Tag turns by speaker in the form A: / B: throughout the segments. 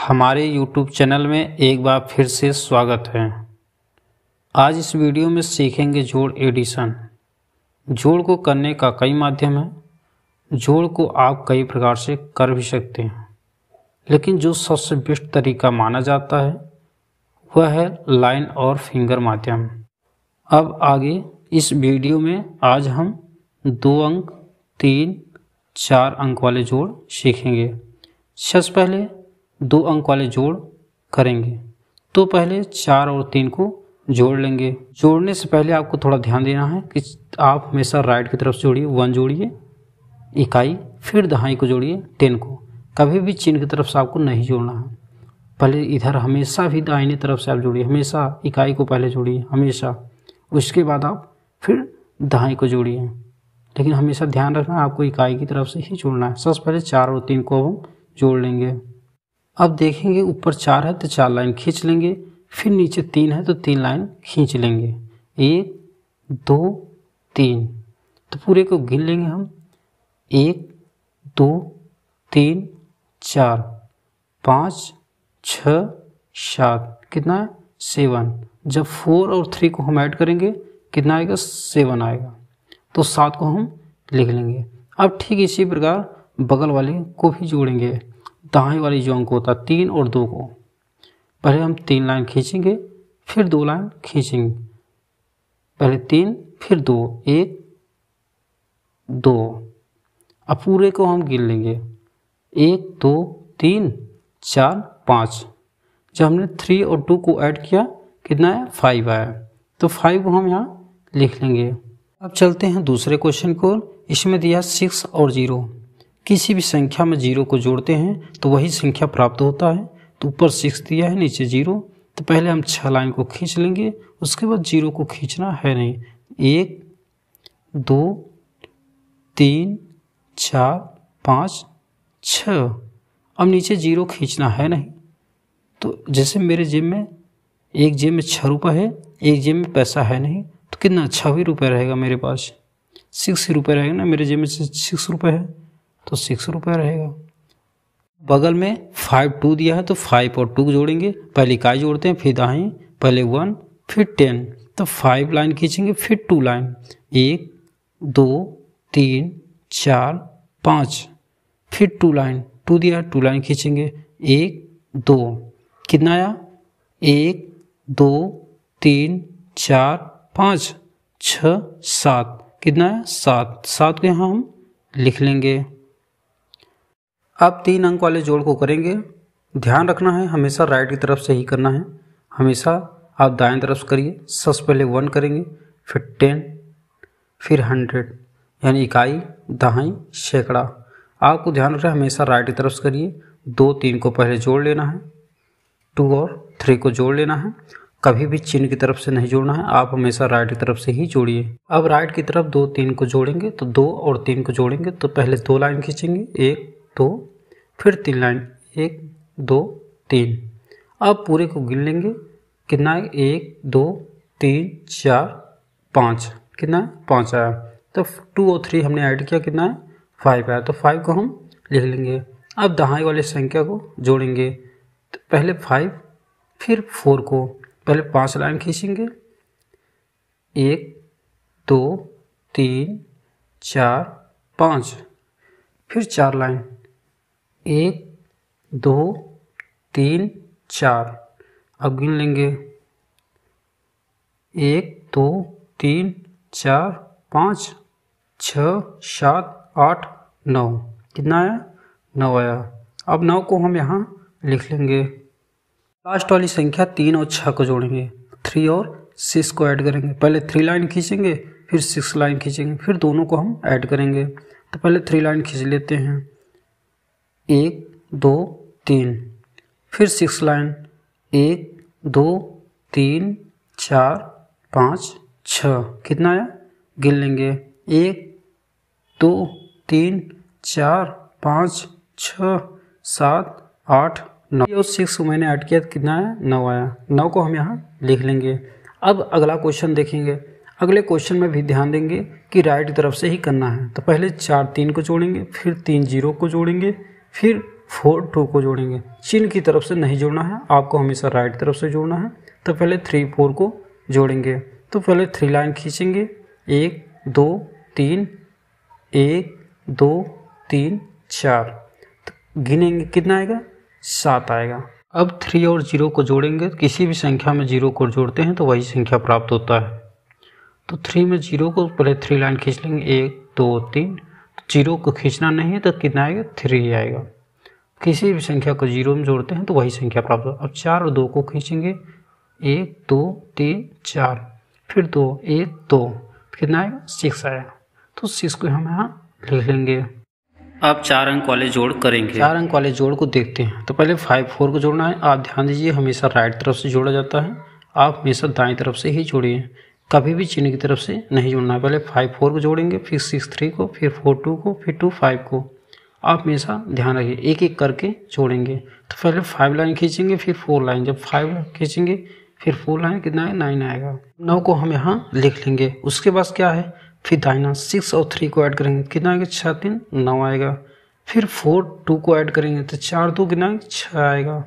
A: हमारे YouTube channel में एक बार फिर से स्वागत है। आज इस वीडियो में सीखेंगे जोड़ एडिशन। जोड़ को करने का कई माध्यम है। जोड़ को आप कई प्रकार से कर भी सकते हैं, लेकिन जो सबसे बेस्ट तरीका माना जाता है वह है लाइन और फिंगर माध्यम। अब आगे इस वीडियो में आज हम 2 अंक, 3, 4 अंक वाले जोड़ सीखेंगे। सबसे पहले 2 अंक वाले जोड़ करेंगे तो पहले 4 और 3 को जोड़ लेंगे। जोड़ने से पहले आपको थोड़ा ध्यान देना है कि आप हमेशा राइट की तरफ से जोड़िए, 1 जोड़िए इकाई, फिर दहाई को जोड़िए 10 को। कभी भी चिन्ह की तरफ से आपको नहीं जोड़ना है। पहले इधर हमेशा भी दाहिनी तरफ से आप जोड़िए, हमेशा इकाई को पहले जोड़िए हमेशा, उसके बाद आप फिर दहाई को जोड़िए, लेकिन हमेशा ध्यान रखना आपको इकाई की तरफ से ही जोड़ना है। सबसे पहले 4 और 3 को हम जोड़ लेंगे। अब देखेंगे ऊपर 4 है तो 4 लाइन खींच लेंगे, फिर नीचे 3 है तो 3 लाइन खींच लेंगे, 1 2 3। तो पूरे को गिन लेंगे हम, 1 2 3 4 5 6 7, कितना है 7। जब 4 और 3 को हम ऐड करेंगे कितना आएगा, 7 आएगा, तो 7 को हम लिख लेंगे। अब ठीक इसी प्रकार बगल वाले को भी जोड़ेंगे। दाएं वाली जो अंक होता है 3 और 2 को पहले हम 3 लाइन खींचेंगे, फिर 2 लाइन खींचेंगे, पहले 3 फिर 2, 1 2। अब पूरे को हम गिन लेंगे, 1 2 3 4 5। जब हमने 3 और 2 को ऐड किया कितना है, 5 आया, तो 5 को हम यहाँ लिख लेंगे। अब चलते हैं दूसरे क्वेश्चन को। इसमें दिया 6 और 0। किसी भी संख्या में 0 को जोड़ते हैं तो वही संख्या प्राप्त होता है। तो ऊपर 6 दिया है, नीचे 0, तो पहले हम 6 लाइन को खींच लेंगे, उसके बाद 0 को खींचना है नहीं। 1 2 3 4 5 6। अब नीचे 0 खींचना है नहीं। तो जैसे मेरे जेब में एक जेब में 6 रुपये है, एक जेब में पैसा है नहीं, तो कितना 6 रुपये रहेगा मेरे पास, 6 रुपये रहेगा ना। मेरे जेब में 6 रुपये है तो 6 रुपये रहेगा। बगल में 5 2 दिया है तो 5 और 2 जोड़ेंगे, पहले इकाई जोड़ते हैं, फिर दाएं, पहले 1 फिर 10। तो 5 लाइन खींचेंगे, फिर 2 लाइन, 1 2 3 4 5, फिर 2 लाइन, 2 दिया है 2 लाइन खींचेंगे, 1 2, कितना आया, 1 2 3 4 5 6 7, कितना है 7। 7 को यहाँ हम लिख लेंगे। अब 3 अंक वाले जोड़ को करेंगे। ध्यान रखना है हमेशा राइट की तरफ से ही करना है, हमेशा आप दाएं तरफ से करिए। सबसे पहले 1 करेंगे, फिर 10, फिर 100, यानी इकाई, दहाई, सैकड़ा। आपको ध्यान रखना है हमेशा राइट की तरफ से करिए। 2 3 को पहले जोड़ लेना है, 2 और 3 को जोड़ लेना है। कभी भी चिन्ह की तरफ से नहीं जोड़ना है, आप हमेशा राइट की तरफ से ही जोड़िए। अब राइट की तरफ 2 3 को जोड़ेंगे तो 2 और 3 को जोड़ेंगे तो पहले 2 लाइन खींचेंगे, 1 2, फिर 3 लाइन, 1 2 3। अब पूरे को गिन लेंगे, कितना है 1 2 3 4 5, कितना है 5 आया। तो 2 और 3 हमने ऐड किया, कितना है 5 आया, तो 5 को हम लिख लेंगे। अब दहाई वाली संख्या को जोड़ेंगे, तो पहले 5 फिर 4 को पहले 5 लाइन खींचेंगे, 1 2 3 4 5, फिर 4 लाइन, 1 2 3 4। अब गिन लेंगे, 1 2 3 4 5 6 7 8 9, कितना आया 9 आया। अब 9 को हम यहाँ लिख लेंगे। लास्ट वाली संख्या 3 और 6 को जोड़ेंगे, 3 और 6 को ऐड करेंगे, पहले 3 लाइन खींचेंगे, फिर 6 लाइन खींचेंगे, फिर दोनों को हम ऐड करेंगे। तो पहले 3 लाइन खींच लेते हैं, 1 2 3, फिर 6 लाइन, 1 2 3 4 5 6, कितना आया गिन लेंगे, 1 2 3 4 5 6 7 8 9, और 6 मैंने ऐड किया, कितना है 9 आया। 9 को हम यहाँ लिख लेंगे। अब अगला क्वेश्चन देखेंगे। अगले क्वेश्चन में भी ध्यान देंगे कि राइट की तरफ से ही करना है। तो पहले 4 3 को जोड़ेंगे, फिर 3 0 को जोड़ेंगे, फिर 4 2 को जोड़ेंगे। चिन्ह की तरफ से नहीं जोड़ना है, आपको हमेशा राइट तरफ से जोड़ना है। तो पहले 3 4 को जोड़ेंगे। तो पहले 3 लाइन खींचेंगे, 1 2 3, 1 2 3 4, तो गिनेंगे कितना आएगा, 7 आएगा। अब 3 और 0 को जोड़ेंगे। किसी भी संख्या में 0 को जोड़ते हैं तो वही संख्या प्राप्त होता है। तो 3 में 0 को पहले 3 लाइन खींच लेंगे, 1 2 3, 0 को खींचना नहीं है तो कितना आएगा, 3 आएगा। किसी भी संख्या को 0 में जोड़ते हैं तो वही संख्या प्राप्त होता है। अब 4 और 2 को खींचेंगे, 1 2 3 4, फिर 2 1 2, कितना आएगा, 6 आएगा। तो 6 को हम यहाँ लिख लेंगे। अब 4 अंक वाले जोड़ करेंगे। 4 अंक वाले जोड़ को देखते हैं। तो पहले 5 4 को जोड़ना है। आप ध्यान दीजिए, हमेशा राइट तरफ से जोड़ा जाता है, आप हमेशा दाएं तरफ से ही जोड़िए, कभी भी चिन्ह की तरफ से नहीं जोड़ना है। पहले 5 4 को जोड़ेंगे, फिर 6 3 को, फिर 4 2 को, फिर 2 5 को। आप हमेशा ध्यान रखिए, एक एक करके जोड़ेंगे। तो पहले 5 लाइन खींचेंगे, फिर 4 लाइन, जब 5 लाइन खींचेंगे फिर 4 लाइन, कितना है, 9 आएगा। 9 को हम यहाँ लिख लेंगे। उसके बाद क्या है, फिर दाहिना 6 और 3 को ऐड करेंगे, कितना आएगा, 6 3 9 आएगा। फिर 4 2 को ऐड करेंगे तो 4 2 कितना है, 6 आएगा।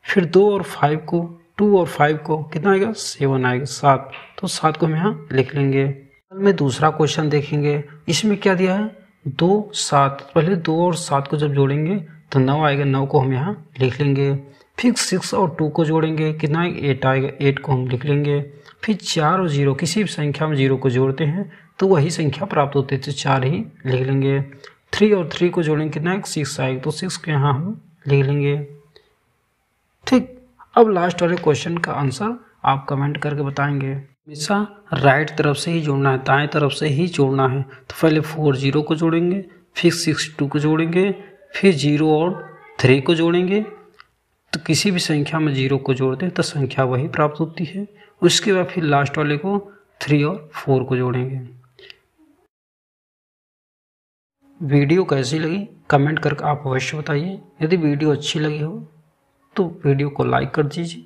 A: फिर 2 और 5 को, 2 और 5 को, कितना आएगा, 7 आएगा, 7। तो 7 को हम यहाँ लिख लेंगे। में दूसरा क्वेश्चन देखेंगे, इसमें क्या दिया है, 2 7। पहले 2 और 7 को जब जोड़ेंगे तो 9 आएगा, 9 को हम यहाँ लिख लेंगे। फिर 6 और 2 को जोड़ेंगे, कितना आएगा, 8 आएगा, 8 को हम लिख लेंगे। फिर 4 और 0, किसी भी संख्या में 0 को जोड़ते हैं तो वही संख्या प्राप्त होती है, तो 4 ही लिख लेंगे। 3 और 3 को जोड़ेंगे, कितना है, 6 आएगा, तो 6 को यहाँ हम लिख लेंगे। ठीक, अब लास्ट वाले क्वेश्चन का आंसर आप कमेंट करके बताएंगे। हमेशा राइट तरफ से ही जोड़ना है, दाएं तरफ से ही जोड़ना है। तो पहले 4 0 को जोड़ेंगे, फिर 6 2 को जोड़ेंगे, फिर 0 और 3 को जोड़ेंगे। तो किसी भी संख्या में 0 को जोड़ते हैं तो संख्या वही प्राप्त होती है। उसके बाद फिर लास्ट वाले को 3 और 4 को जोड़ेंगे। वीडियो कैसी लगी कमेंट करके आप अवश्य बताइए। यदि वीडियो अच्छी लगी हो तो वीडियो को लाइक कर दीजिए।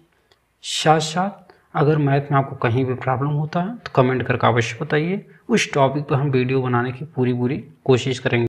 A: साथ साथ अगर मैथ में आपको कहीं भी प्रॉब्लम होता है तो कमेंट करके अवश्य बताइए। उस टॉपिक पर हम वीडियो बनाने की पूरी कोशिश करेंगे।